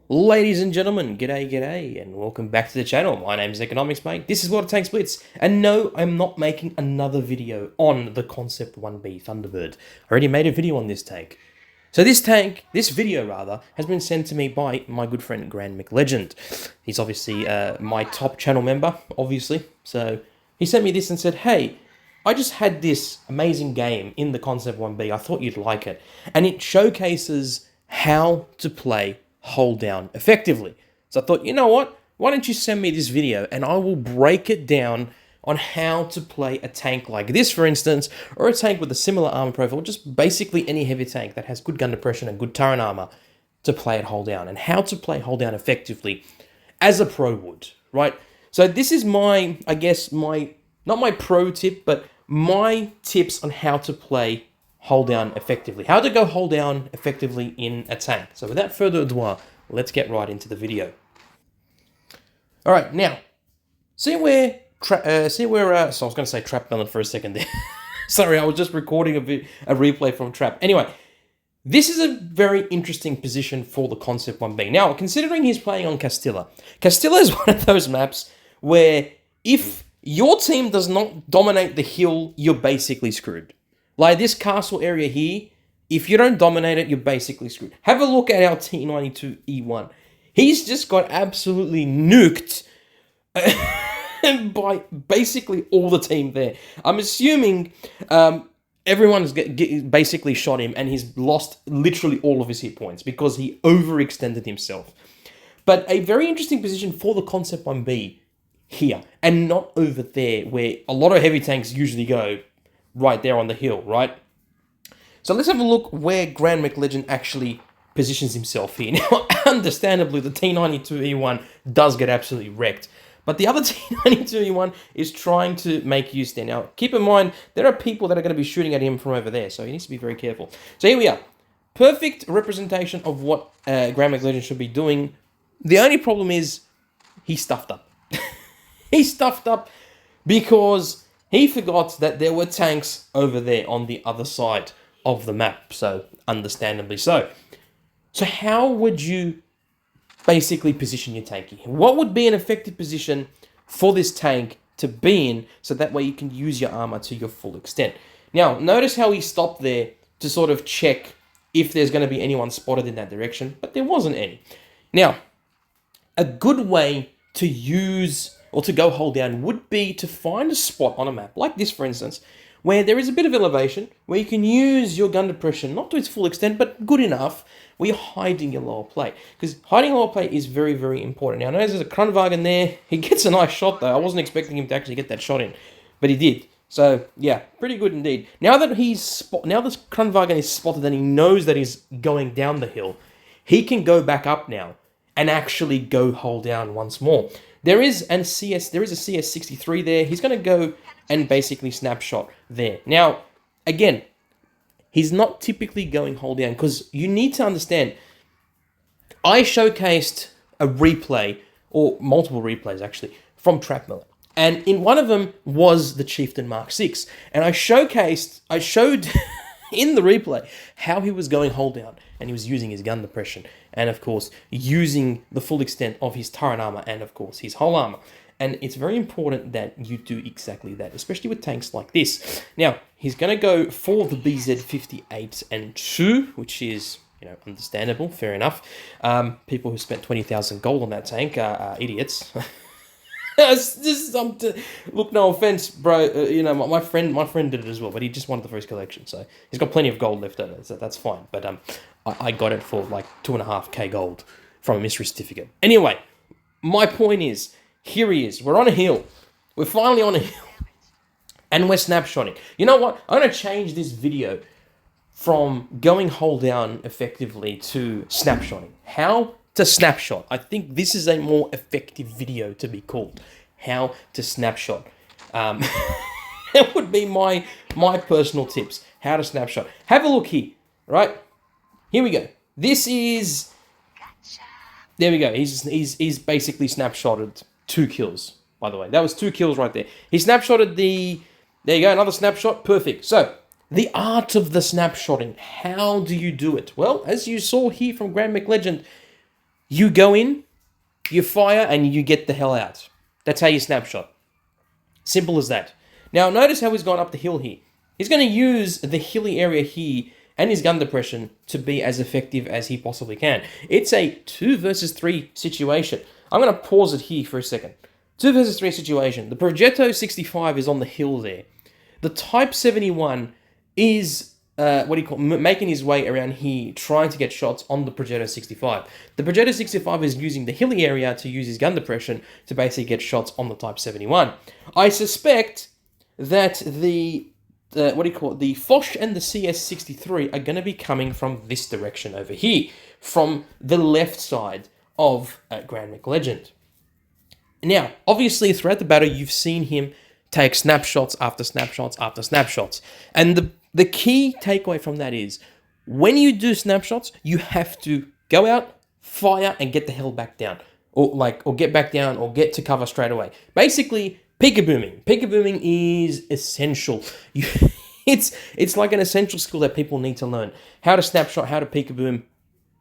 Ladies and gentlemen, g'day, and welcome back to the channel. My name is Economics Mate. This is WOT Blitz, and no, I'm not making another video on the Concept 1B Thunderbird. I already made a video on this tank. So this video rather, has been sent to me by my good friend GrandMcLegend. He's obviously my top channel member, obviously. So he sent me this and said, hey, I just had this amazing game in the Concept 1B. I thought you'd like it. And it showcases how to play hold down effectively. So I thought, you know what? Why don't you send me this video and I will break it down on how to play a tank like this, for instance, or a tank with a similar armor profile, just basically any heavy tank that has good gun depression and good turret armor to play it hold down, and how to play hold down effectively as a pro would, right? So this is my, I guess, not my pro tip, but my tips on how to play hold down effectively. How to go hold down effectively in a tank. So without further ado, let's get right into the video. All right, now, see where, so I was going to say Trap Melon for a second there. Sorry, I was just recording a replay from Trap. Anyway, this is a very interesting position for the Concept 1B. Now, considering he's playing on Castilla, Castilla is one of those maps where if your team does not dominate the hill, you're basically screwed. Like this castle area here, if you don't dominate it, you're basically screwed. Have a look at our T92E1. He's just got absolutely nuked by basically all the team there. I'm assuming everyone's basically shot him and he's lost literally all of his hit points because he overextended himself. But a very interesting position for the Concept 1B here, and not over there where a lot of heavy tanks usually go. Right there on the hill, right? So let's have a look where GrandMcLegend actually positions himself here. Now, understandably, the T92E1 does get absolutely wrecked, but the other T92E1 is trying to make use there. Now, keep in mind, there are people that are going to be shooting at him from over there, so he needs to be very careful. So here we are. Perfect representation of what GrandMcLegend should be doing. The only problem is he stuffed up. He stuffed up because he forgot that there were tanks over there on the other side of the map, so understandably so. So how would you basically position your tank here? What would be an effective position for this tank to be in so that way you can use your armor to your full extent? Now, notice how he stopped there to sort of check if there's going to be anyone spotted in that direction, but there wasn't any. Now, a good way to use or to go hold down would be to find a spot on a map, like this for instance, where there is a bit of elevation, where you can use your gun depression, not to its full extent, but good enough, where you're hiding your lower plate. Because hiding lower plate is very, very important. Now, I know there's a Kranwagen there. He gets a nice shot, though. I wasn't expecting him to actually get that shot in, but he did. So, yeah, pretty good indeed. Now that now this Kranwagen is spotted and he knows that he's going down the hill, he can go back up now and actually go hold down once more. There is a CS63 there. He's going to go and basically snapshot there. Now, again, he's not typically going hold down because you need to understand, I showcased a replay, or multiple replays actually, from Trap Melon. And in one of them was the Chieftain Mark 6. And I showed in the replay how he was going hold down, and he was using his gun depression, and of course using the full extent of his turret armor and of course his whole armor. And it's very important that you do exactly that, especially with tanks like this. Now, he's going to go for the BZ58 and 2, which is, you know, understandable, fair enough. People who spent 20,000 gold on that tank are idiots. Look, no offense, bro. You know, my friend did it as well, but he just wanted the first collection, so he's got plenty of gold left over, so that's fine. But I got it for like 2.5k gold from a mystery certificate. Anyway, my point is, here he is. We're on a hill. We're finally on a hill, and we're snapshotting. You know what? I'm gonna change this video from going hold down effectively to snapshotting. How to snapshot. I think this is a more effective video to be called how to snapshot. That would be my personal tips. How to snapshot. Have a look here. Right? Here we go. This is. There we go. He's basically snapshotted 2 kills. By the way, that was 2 kills right there. He snapshotted the. There you go. Another snapshot. Perfect. So the art of the snapshotting. How do you do it? Well, as you saw here from GrandMcLegend, You go in, you fire, and you get the hell out. That's how you snapshot. Simple as that. Now, notice how he's gone up the hill here. He's going to use the hilly area here and his gun depression to be as effective as he possibly can. It's a 2 versus 3 situation. I'm going to pause it here for a second. 2 versus 3 situation. The Progetto 65 is on the hill there. The Type 71 is making his way around here, trying to get shots on the Progetto 65. The Progetto 65 is using the hilly area to use his gun depression to basically get shots on the Type 71. I suspect that the Foch and the CS63 are going to be coming from this direction over here, from the left side of GrandMcLegend. Now, obviously, throughout the battle, you've seen him take snapshots after snapshots after snapshots. And the key takeaway from that is, when you do snapshots, you have to go out, fire, and get the hell back down. Or get back down, or get to cover straight away. Basically, peekabooming. Peekabooming is essential. It's like an essential skill that people need to learn. How to snapshot, how to peekaboom.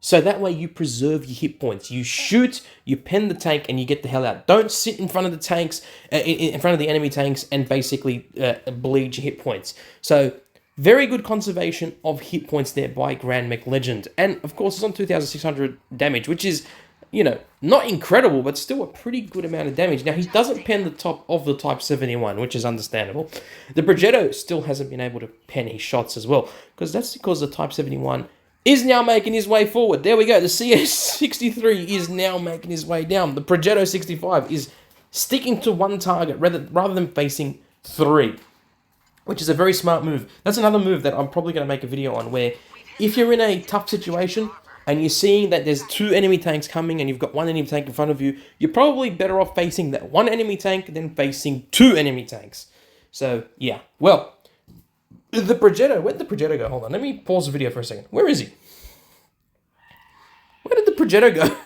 So that way you preserve your hit points. You shoot, you pen the tank, and you get the hell out. Don't sit in front of the tanks, in front of the enemy tanks, and basically bleed your hit points. So, very good conservation of hit points there by GrandMcLegend. And, of course, it's on 2,600 damage, which is, not incredible, but still a pretty good amount of damage. Now, he doesn't pen the top of the Type 71, which is understandable. The Progetto still hasn't been able to pen his shots as well, because the Type 71 is now making his way forward. There we go. The CS63 is now making his way down. The Progetto 65 is sticking to one target rather than facing 3, which is a very smart move. That's another move that I'm probably going to make a video on, where if you're in a tough situation and you're seeing that there's 2 enemy tanks coming and you've got 1 enemy tank in front of you, you're probably better off facing that 1 enemy tank than facing 2 enemy tanks. So, yeah. Well, the Progetto, where'd the Progetto go? Hold on, let me pause the video for a second. Where is he? Where did the Progetto go?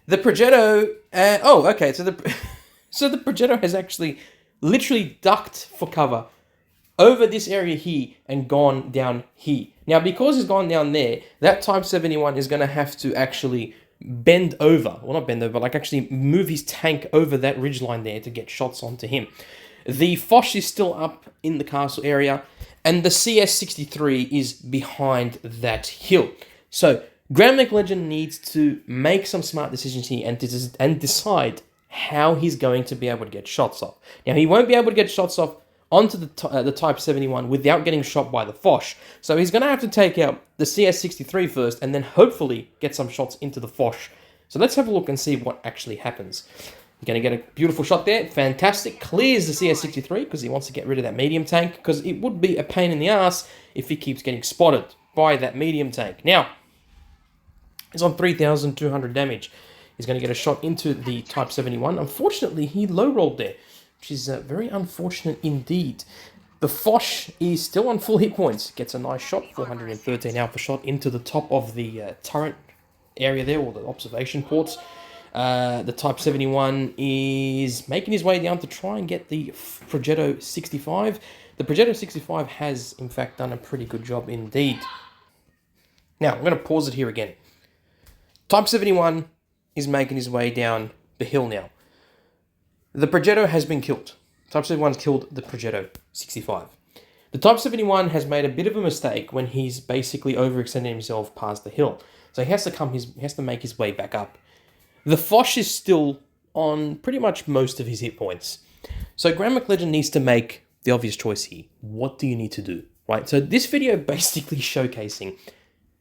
The Progetto, okay, so the Progetto has actually literally ducked for cover over this area here and gone down here. Now, because he's gone down there, that Type 71 is going to have to actually bend over, well, not bend over, but actually move his tank over that ridgeline there to get shots onto him. The Foch is still up in the castle area, and the CS63 is behind that hill. So, GrandMcLegend needs to make some smart decisions here and decide how he's going to be able to get shots off. Now, he won't be able to get shots off onto the Type 71 without getting shot by the Foch. So he's going to have to take out the CS63 first, and then hopefully get some shots into the Foch. So let's have a look and see what actually happens. You're going to get a beautiful shot there. Fantastic. Clears the CS63 because he wants to get rid of that medium tank, because it would be a pain in the ass if he keeps getting spotted by that medium tank. Now, he's on 3,200 damage. He's going to get a shot into the Type 71. Unfortunately, he low-rolled there, which is very unfortunate indeed. The Foch is still on full hit points. Gets a nice shot, 413 alpha shot into the top of the turret area there, or the observation ports. The Type 71 is making his way down to try and get the Progetto 65. The Progetto 65 has, in fact, done a pretty good job indeed. Now, I'm going to pause it here again. Type 71 is making his way down the hill now. The Progetto has been killed. Type 71's killed the Progetto 65. The Type 71 has made a bit of a mistake when he's basically overextended himself past the hill. So he has to make his way back up. The Foch is still on pretty much most of his hit points. So GrandMcLegend needs to make the obvious choice here. What do you need to do? Right? So this video basically showcasing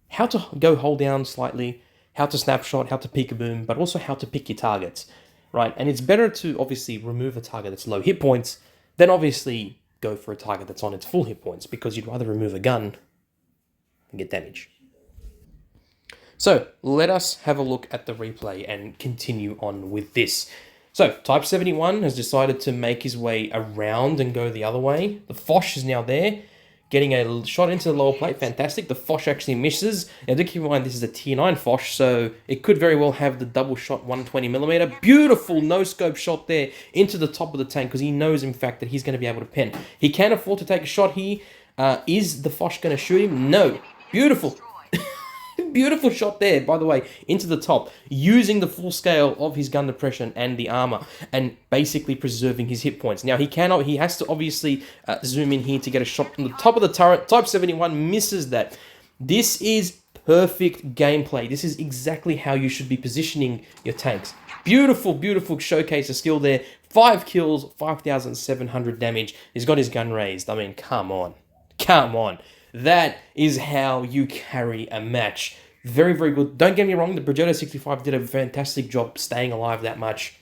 how to go hold down slightly, how to snapshot, how to peekaboom, but also how to pick your targets. Right? And it's better to obviously remove a target that's low hit points than obviously go for a target that's on its full hit points, because you'd rather remove a gun and get damage. So, let us have a look at the replay and continue on with this. So, Type 71 has decided to make his way around and go the other way. The Foch is now there, getting a shot into the lower plate. Fantastic. The Foch actually misses. Now, do keep in mind, this is a Tier 9 Foch, so it could very well have the double shot 120mm. Beautiful no-scope shot there into the top of the tank, because he knows, in fact, that he's going to be able to pen. He can afford to take a shot here. Is the Foch going to shoot him? No. Beautiful. Beautiful shot there, by the way, into the top, using the full scale of his gun depression and the armor, and basically preserving his hit points. Now, he has to obviously zoom in here to get a shot from the top of the turret. Type 71 misses that. This is perfect gameplay. This is exactly how you should be positioning your tanks. Beautiful, beautiful showcase of skill there. 5 kills, 5,700 damage. He's got his gun raised. I mean, come on. Come on. That is how you carry a match. Very, very good. Don't get me wrong, the Progetto 65 did a fantastic job staying alive that much.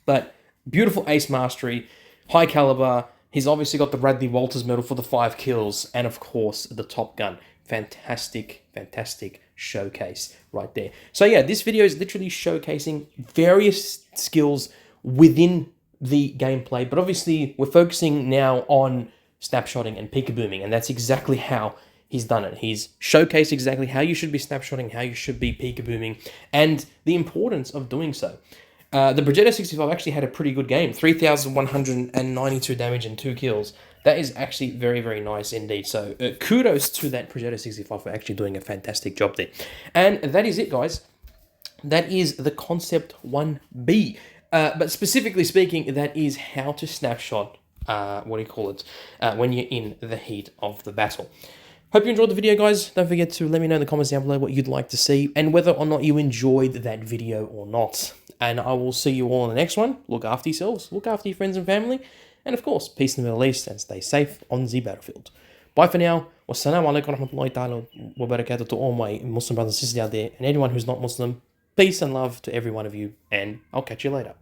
But beautiful ace mastery, high caliber. He's obviously got the Bradley Walters medal for the 5 kills. And of course, the Top Gun. Fantastic, fantastic showcase right there. So yeah, this video is literally showcasing various skills within the gameplay. But obviously, we're focusing now on snapshotting and peekabooming, and that's exactly how he's done it. He's showcased exactly how you should be snapshotting, how you should be peekabooming, and the importance of doing so. The Progetto 65 actually had a pretty good game, 3,192 damage and 2 kills. That is actually very, very nice indeed. So kudos to that Progetto 65 for actually doing a fantastic job there. And that is it, guys. That is the Concept 1B. But specifically speaking, that is how to snapshot when you're in the heat of the battle. Hope you enjoyed the video, guys. Don't forget to let me know in the comments down below what you'd like to see and whether or not you enjoyed that video or not. And I will see you all in the next one. Look after yourselves, look after your friends and family, and of course, peace in the Middle East and stay safe on the battlefield. Bye for now. Wassalamu alaikum warahmatullahi ta'ala wa barakatuh to all my Muslim brothers and sisters out there, and anyone who's not Muslim. Peace and love to every one of you, and I'll catch you later.